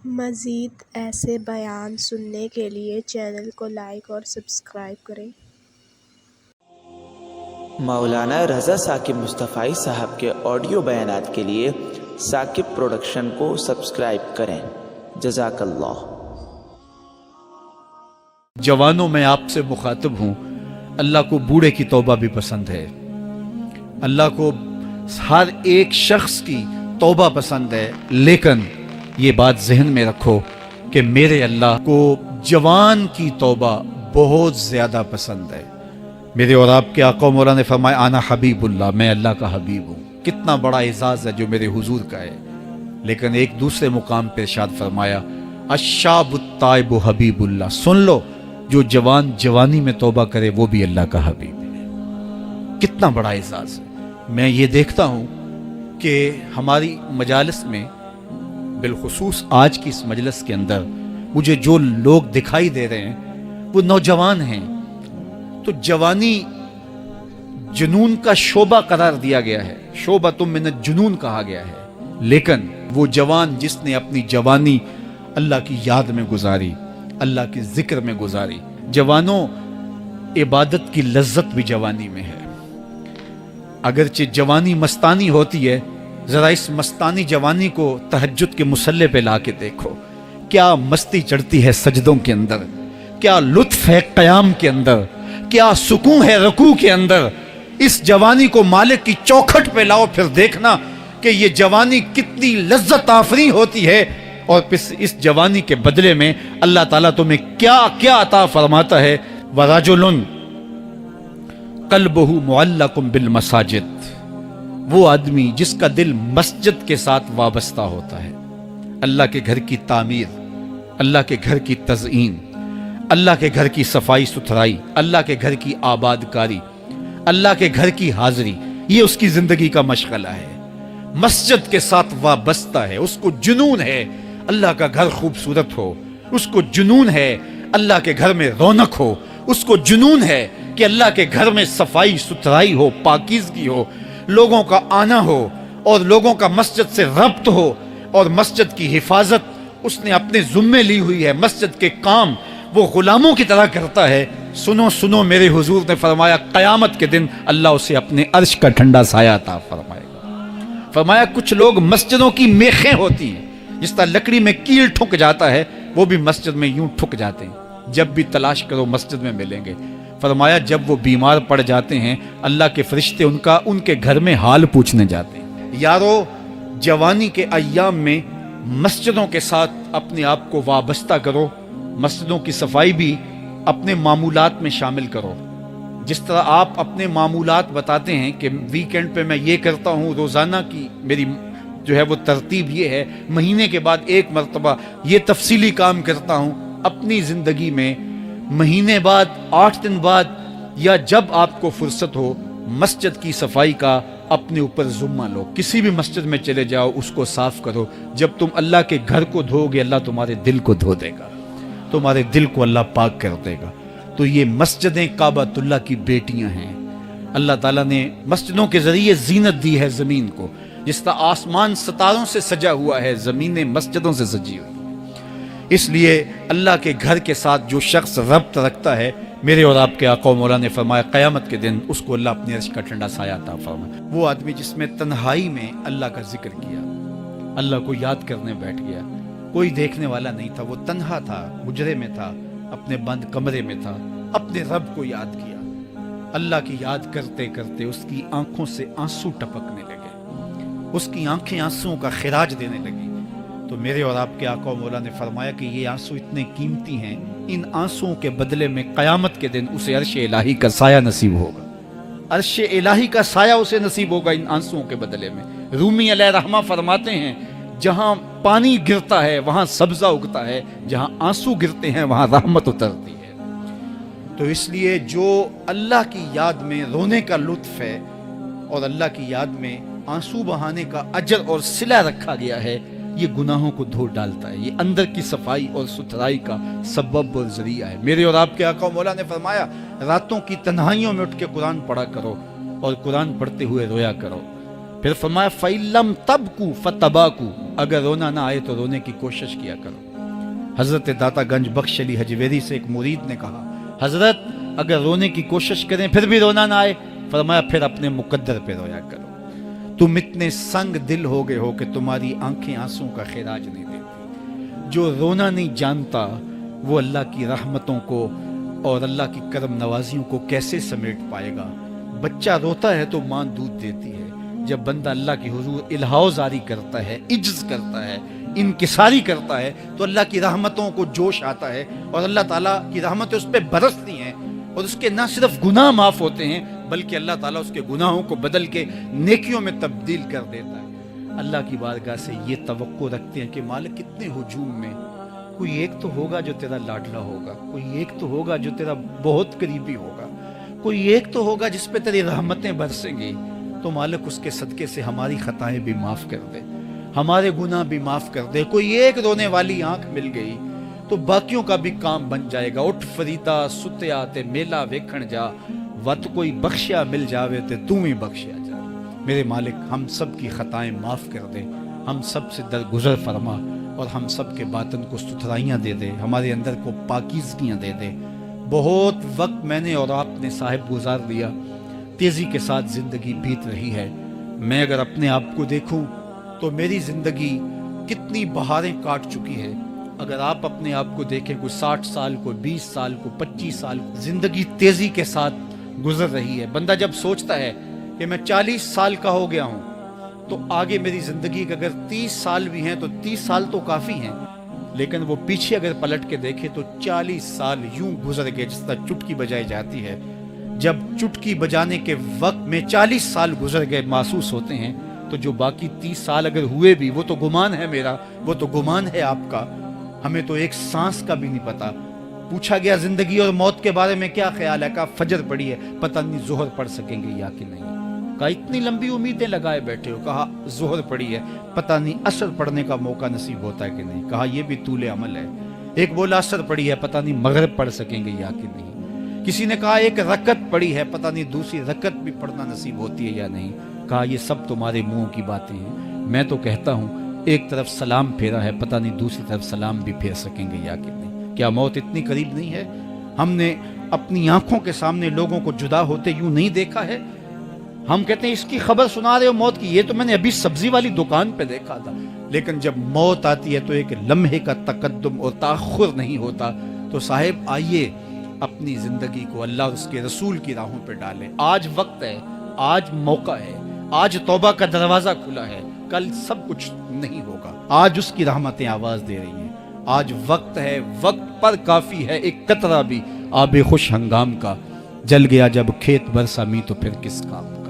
مزید ایسے بیان سننے کے لیے چینل کو لائک اور سبسکرائب کریں۔ مولانا رضا ثاقب مصطفی صاحب کے آڈیو بیانات کے لیے ثاقب پروڈکشن کو سبسکرائب کریں۔ جزاک اللہ۔ جوانوں میں آپ سے مخاطب ہوں، اللہ کو بوڑھے کی توبہ بھی پسند ہے، اللہ کو ہر ایک شخص کی توبہ پسند ہے، لیکن یہ بات ذہن میں رکھو کہ میرے اللہ کو جوان کی توبہ بہت زیادہ پسند ہے۔ میرے اور آپ کے آقا مولا نے فرمایا انا حبیب اللہ، میں اللہ کا حبیب ہوں۔ کتنا بڑا اعزاز ہے جو میرے حضور کا ہے، لیکن ایک دوسرے مقام پہ ارشاد فرمایا الشاب التائب حبیب اللہ، سن لو جو جوان جوانی میں توبہ کرے وہ بھی اللہ کا حبیب ہے۔ کتنا بڑا اعزاز ہے۔ میں یہ دیکھتا ہوں کہ ہماری مجالس میں، بالخصوص آج کی اس مجلس کے اندر، مجھے جو لوگ دکھائی دے رہے ہیں وہ نوجوان ہیں۔ تو جوانی جنون کا شعبہ قرار دیا گیا ہے، شعبۃ من الجنون کہا گیا ہے، لیکن وہ جوان جس نے اپنی جوانی اللہ کی یاد میں گزاری، اللہ کے ذکر میں گزاری۔ جوانوں، عبادت کی لذت بھی جوانی میں ہے۔ اگرچہ جوانی مستانی ہوتی ہے، ذرا اس مستانی جوانی کو تہجد کے مصلی پہ لا کے دیکھو، کیا مستی چڑھتی ہے سجدوں کے اندر، کیا لطف ہے قیام کے اندر، کیا سکون ہے رکوع کے اندر۔ اس جوانی کو مالک کی چوکھٹ پہ لاؤ، پھر دیکھنا کہ یہ جوانی کتنی لذت آفریں ہوتی ہے، اور پھر اس جوانی کے بدلے میں اللہ تعالیٰ تمہیں کیا کیا عطا فرماتا ہے۔ وَرَجُلٌ قَلْبُهُ مُعَلَّقٌ بِالْمَسَاجِدِ، وہ آدمی جس کا دل مسجد کے ساتھ وابستہ ہوتا ہے، اللہ کے گھر کی تعمیر، اللہ کے گھر کی تزئین، اللہ کے گھر کی صفائی ستھرائی، اللہ کے گھر کی آباد کاری، اللہ کے گھر کی حاضری، یہ اس کی زندگی کا مشغلہ ہے۔ مسجد کے ساتھ وابستہ ہے، اس کو جنون ہے اللہ کا گھر خوبصورت ہو، اس کو جنون ہے اللہ کے گھر میں رونق ہو، اس کو جنون ہے کہ اللہ کے گھر میں صفائی ستھرائی ہو، پاکیزگی ہو، لوگوں کا آنا ہو، اور لوگوں کا مسجد سے ربط ہو، اور مسجد کی حفاظت اس نے اپنے ذمے لی ہوئی ہے، مسجد کے کام وہ غلاموں کی طرح کرتا ہے۔ سنو سنو، میرے حضور نے فرمایا قیامت کے دن اللہ اسے اپنے عرش کا ٹھنڈا سایہ عطا فرمائے گا۔ فرمایا کچھ لوگ مسجدوں کی میخیں ہوتی ہیں، جس طرح لکڑی میں کیل ٹھک جاتا ہے، وہ بھی مسجد میں یوں ٹھک جاتے ہیں، جب بھی تلاش کرو مسجد میں ملیں گے۔ فرمایا جب وہ بیمار پڑ جاتے ہیں، اللہ کے فرشتے ان کے گھر میں حال پوچھنے جاتے ہیں۔ یارو، جوانی کے ایام میں مسجدوں کے ساتھ اپنے آپ کو وابستہ کرو، مسجدوں کی صفائی بھی اپنے معمولات میں شامل کرو۔ جس طرح آپ اپنے معمولات بتاتے ہیں کہ ویکینڈ پہ میں یہ کرتا ہوں، روزانہ کی میری جو ہے وہ ترتیب یہ ہے، مہینے کے بعد ایک مرتبہ یہ تفصیلی کام کرتا ہوں، اپنی زندگی میں مہینے بعد، 8 دن بعد، یا جب آپ کو فرصت ہو، مسجد کی صفائی کا اپنے اوپر ذمہ لو۔ کسی بھی مسجد میں چلے جاؤ، اس کو صاف کرو۔ جب تم اللہ کے گھر کو دھو گے، اللہ تمہارے دل کو دھو دے گا، تمہارے دل کو اللہ پاک کر دے گا۔ تو یہ مسجدیں کعبۃ اللہ کی بیٹیاں ہیں۔ اللہ تعالیٰ نے مسجدوں کے ذریعے زینت دی ہے زمین کو، جس طرح آسمان ستاروں سے سجا ہوا ہے، زمینیں مسجدوں سے سجی ہوئی۔ اس لیے اللہ کے گھر کے ساتھ جو شخص ربط رکھتا ہے، میرے اور آپ کے آقا و مولا نے فرمایا قیامت کے دن اس کو اللہ اپنے عرش کا ٹھنڈا سایہ عطا فرمائے۔ وہ آدمی جس میں تنہائی میں اللہ کا ذکر کیا، اللہ کو یاد کرنے بیٹھ گیا، کوئی دیکھنے والا نہیں تھا، وہ تنہا تھا، حجرے میں تھا، اپنے بند کمرے میں تھا، اپنے رب کو یاد کیا۔ اللہ کی یاد کرتے کرتے اس کی آنکھوں سے آنسو ٹپکنے لگے، اس کی آنکھیں آنسوؤں کا خراج دینے لگی۔ تو میرے اور آپ کے آقا و مولا نے فرمایا کہ یہ آنسو اتنے قیمتی ہیں، ان آنسوؤں کے بدلے میں قیامت کے دن اسے عرش الہی کا سایہ نصیب ہوگا، عرش الہی کا سایہ اسے نصیب ہوگا ان آنسوؤں کے بدلے میں۔ رومی علیہ رحمہ فرماتے ہیں جہاں پانی گرتا ہے وہاں سبزہ اگتا ہے، جہاں آنسو گرتے ہیں وہاں رحمت اترتی ہے۔ تو اس لیے جو اللہ کی یاد میں رونے کا لطف ہے، اور اللہ کی یاد میں آنسو بہانے کا اجر اور صلہ رکھا گیا ہے، یہ گناہوں کو دھو ڈالتا ہے، یہ اندر کی صفائی اور ستھرائی کا سبب اور ذریعہ ہے۔ میرے اور آپ کے آقا مولا نے فرمایا راتوں کی تنہائیوں میں اٹھ کے قرآن پڑھا کرو، اور قرآن پڑھتے ہوئے رویا کرو۔ پھر فرمایا فَإِلَّمْ تَبْكُوا فَتَبَاكُوا، اگر رونا نہ آئے تو رونے کی کوشش کیا کرو۔ حضرت داتا گنج بخش علی حجویری سے ایک مرید نے کہا حضرت اگر رونے کی کوشش کریں پھر بھی رونا نہ آئے، فرمایا پھر اپنے مقدر پہ رویا کرو۔ تم اتنے سنگ دل ہو گئے ہو کہ تمہاری آنکھیں آنسوں کا خراج نہیں دیتی۔ جو رونا نہیں جانتا وہ اللہ کی رحمتوں کو اور اللہ کی کرم نوازیوں کو کیسے سمیٹ پائے گا؟ بچہ روتا ہے تو ماں دودھ دیتی ہے، جب بندہ اللہ کی حضور الہاؤ زاری کرتا ہے، عجز کرتا ہے، انکساری کرتا ہے تو اللہ کی رحمتوں کو جوش آتا ہے اور اللہ تعالیٰ کی رحمتیں اس پہ برستی ہیں اور اس کے نہ صرف گناہ معاف ہوتے ہیں بلکہ اللہ تعالیٰ اس کے گناہوں کو بدل کے نیکیوں میں تبدیل کر دیتا ہے۔ اللہ کی بارگاہ سے یہ توقع رکھتے ہیں کہ مالک کتنے ہجوم میں کوئی ایک تو ہوگا جو تیرا لاڈلا ہوگا، کوئی ایک تو ہوگا جو تیرا بہت قریبی ہوگا، کوئی ایک تو ہوگا جس پہ تیری رحمتیں برسیں گی، تو مالک اس کے صدقے سے ہماری خطائیں بھی معاف کر دے، ہمارے گناہ بھی معاف کر دے۔ کوئی ایک رونے والی آنکھ مل گئی تو باقیوں کا بھی کام بن جائے گا۔ اٹھ فریدا ستیا تے میلا ویکھن جا، وت کوئی بخشیا مل جاوے تے توں ہی بخشیا جا۔ میرے مالک ہم سب کی خطائیں معاف کر دے، ہم سب سے درگزر فرما اور ہم سب کے باطن کو ستھرائیاں دے دے، ہمارے اندر کو پاکیزگیاں دے دے۔ بہت وقت میں نے اور آپ نے صاحب گزار لیا، تیزی کے ساتھ زندگی بیت رہی ہے۔ میں اگر اپنے آپ کو دیکھوں تو میری زندگی کتنی بہاریں کاٹ چکی ہے۔ اگر آپ اپنے آپ کو دیکھیں، کوئی 60 سال، کوئی 20 سال، کوئی 25 سال، زندگی تیزی کے ساتھ گزر رہی ہے۔ بندہ جب سوچتا ہے کہ میں 40 سال کا ہو گیا ہوں تو آگے میری زندگی کے اگر 30 سال بھی ہیں تو 30 سال تو کافی ہیں، لیکن وہ پیچھے اگر پلٹ کے دیکھے تو 40 سال یوں گزر گئے جس طرح چٹکی بجائی جاتی ہے۔ جب چٹکی بجانے کے وقت میں 40 سال گزر گئے محسوس ہوتے ہیں تو جو باقی 30 سال اگر ہوئے بھی وہ تو گمان ہے میرا، وہ تو گمان ہے آپ کا، ہمیں تو ایک سانس کا بھی نہیں پتا۔ پوچھا گیا زندگی اور موت کے بارے میں کیا خیال ہے؟ کہا فجر پڑی ہے، پتہ نہیں ظہر پڑھ سکیں گے یا کہ نہیں۔ کہا اتنی لمبی امیدیں لگائے بیٹھے ہو، کہا ظہر پڑی ہے، پتہ نہیں عصر پڑھنے کا موقع نصیب ہوتا ہے کہ نہیں۔ کہا یہ بھی طول عمل ہے۔ ایک بولا عصر پڑی ہے، پتہ نہیں مغرب پڑھ سکیں گے یا کہ نہیں۔ کسی نے کہا ایک رکعت پڑی ہے، پتہ نہیں دوسری رکعت بھی پڑھنا نصیب ہوتی ہے یا نہیں۔ کہا یہ سب تمہارے منہ کی باتیں ہیں، میں تو کہتا ہوں ایک طرف سلام پھیرا ہے، پتہ نہیں دوسری طرف سلام بھی پھیر سکیں گے یا کہ نہیں۔ کیا موت اتنی قریب نہیں ہے؟ ہم نے اپنی آنکھوں کے سامنے لوگوں کو جدا ہوتے یوں نہیں دیکھا ہے؟ ہم کہتے ہیں اس کی خبر سنا رہے ہو موت کی، یہ تو میں نے ابھی سبزی والی دکان پہ دیکھا تھا۔ لیکن جب موت آتی ہے تو ایک لمحے کا تقدم اور تاخر نہیں ہوتا۔ تو صاحب آئیے اپنی زندگی کو اللہ اور اس کے رسول کی راہوں پہ ڈالیں۔ آج وقت ہے، آج موقع ہے، آج توبہ کا دروازہ کھلا ہے، کل سب کچھ نہیں ہوگا۔ آج اس کی رحمتیں آواز دے رہی ہیں، آج وقت ہے، وقت پر کافی ہے ایک قطرہ بھی آب خوش ہنگام کا، جل گیا جب کھیت برسا می تو پھر کس کام کا۔